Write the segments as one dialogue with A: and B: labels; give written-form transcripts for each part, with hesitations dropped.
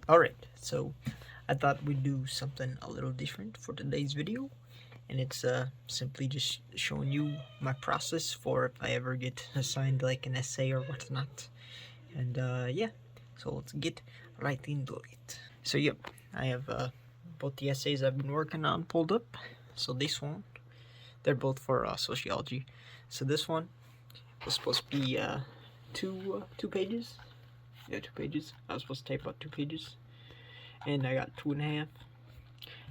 A: Alright, so I thought we'd do something a little different for today's video, and it's simply just showing you my process for if I ever get assigned like an essay or whatnot. And yeah, so let's get right into it. So yep, I have both the essays I've been working on pulled up. So this one, they're both for sociology. So this one was supposed to be two pages. Yeah, 2 pages. I was supposed to type out 2 pages, and I got 2.5.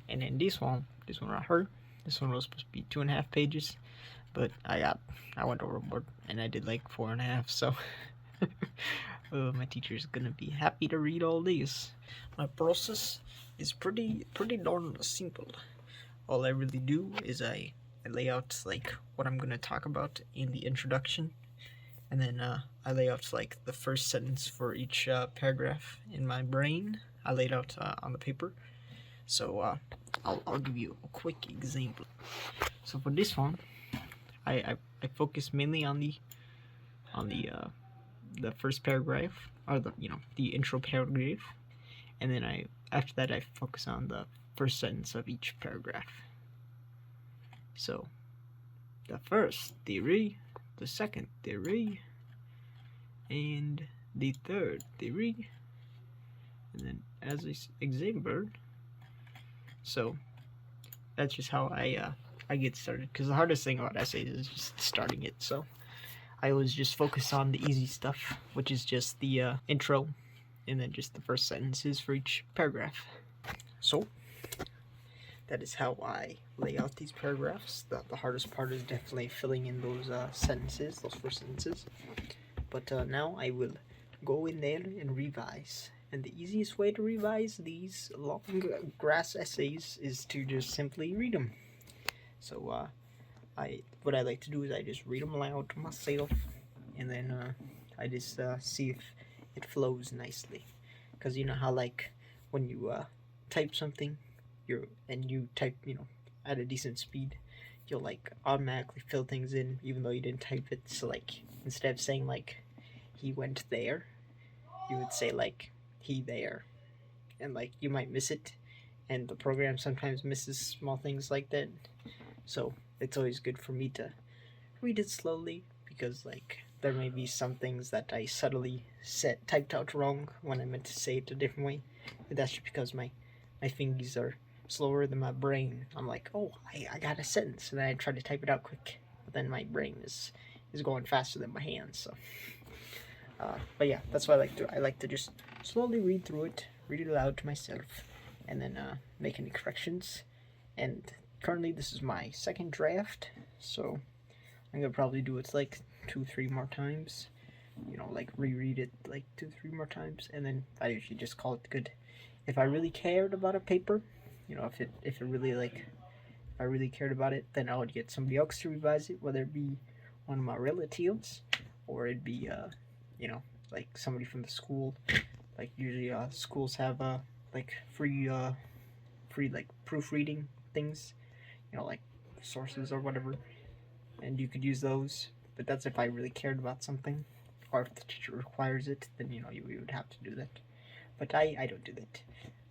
A: And then this one right here, this one was supposed to be 2.5 pages, but I went overboard and I did like 4.5. So my teacher's gonna be happy to read all these. My process is pretty darn simple. All I really do is I lay out like what I'm gonna talk about in the introduction, and then I lay out like the first sentence for each paragraph in my brain. I laid out on the paper. So I'll give you a quick example. So for this one, I focus mainly on the first paragraph, or the intro paragraph, and then after that I focus on the first sentence of each paragraph. So the first theory, the second theory, and the third theory, and then as an example. So that's just how I get started, because the hardest thing about essays is just starting it. So I always just focus on the easy stuff, which is just the intro, and then just the first sentences for each paragraph. So that is how I lay out these paragraphs. The hardest part is definitely filling in those sentences, those first sentences. But now I will go in there and revise. And the easiest way to revise these long grass essays is to just simply read them. So what I like to do is I just read them aloud to myself, and then I just see if it flows nicely. Because you know how like when you type something, you type at a decent speed, you'll like automatically fill things in even though you didn't type it. So like instead of saying like he went there, you would say like he there, and like you might miss it, and the program sometimes misses small things like that. So it's always good for me to read it slowly, because like there may be some things that I subtly typed out wrong when I meant to say it a different way, and that's just because my fingers are slower than my brain. I'm like, oh, I got a sentence, and then I try to type it out quick, but then my brain is going faster than my hands. So but yeah, that's what I like to do. I like to just slowly read through it, read it aloud to myself, and then make any corrections. And currently this is my second draft, so I'm gonna probably do it like 2-3 more times. Like reread it like 2-3 more times, and then I usually just call it good. If I really cared about a paper, if it really like, if I really cared about it, then I would get somebody else to revise it, whether it be one of my relatives, or it'd be like somebody from the school. Like usually schools have like free like proofreading things, like sources or whatever, and you could use those. But that's if I really cared about something, or if the teacher requires it, then you would have to do that. But I don't do that.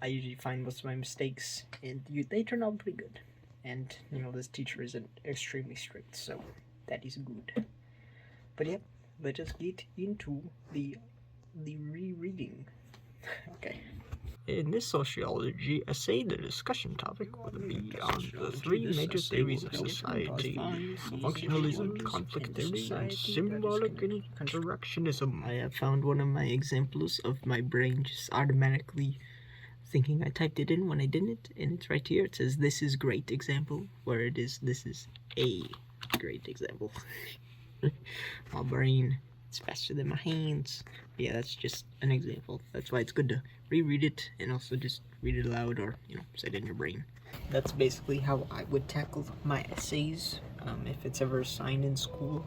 A: I usually find most of my mistakes, and they turn out pretty good. And this teacher isn't extremely strict, so that is good. But yeah, let us get into the rereading. Okay. In this sociology essay, the discussion topic will be on the 3 major theories of society: functionalism, conflict theory, and symbolic interactionism. I have found one of my examples of my brain just automatically thinking I typed it in when I didn't, and it's right here. It says, "This is great example," where it is, "This is a great example." My brain, it's faster than my hands. But yeah, that's just an example. That's why it's good to reread it, and also just read it aloud, or say it in your brain. That's basically how I would tackle my essays if it's ever assigned in school.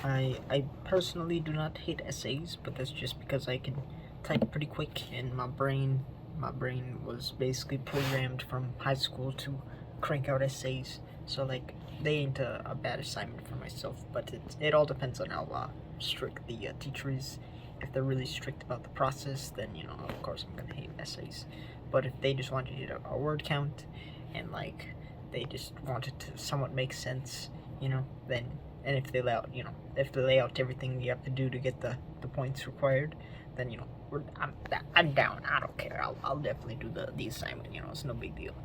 A: I personally do not hate essays, but that's just because I can type pretty quick, and my brain was basically programmed from high school to crank out essays. So like they ain't a bad assignment for myself, but it all depends on how strict the teacher is if they're really strict about the process, then of course I'm gonna hate essays. But if they just want you to hit a word count and like they just want it to somewhat make sense, then and if they lay out everything you have to do to get the points required, then I'm down. I don't care. I'll definitely do the assignment. It's no big deal.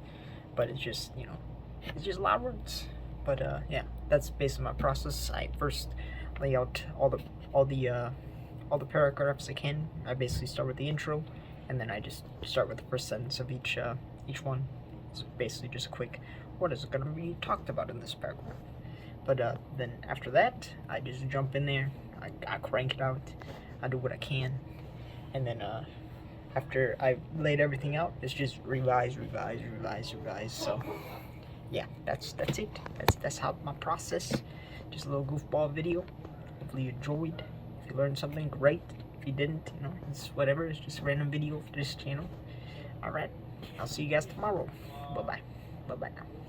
A: But it's just it's just a lot of words. But yeah, that's basically my process. I first lay out all the paragraphs I can. I basically start with the intro, and then I just start with the first sentence of each one. It's basically just a quick, what is going to be talked about in this paragraph. But then after that, I just jump in there. I crank it out. I do what I can, and then after I laid everything out, it's just revise. So yeah, that's it. That's how my process. Just a little goofball video. Hopefully you enjoyed. If you learned something, great. If you didn't, it's whatever. It's just a random video for this channel. Alright, I'll see you guys tomorrow. Bye bye now.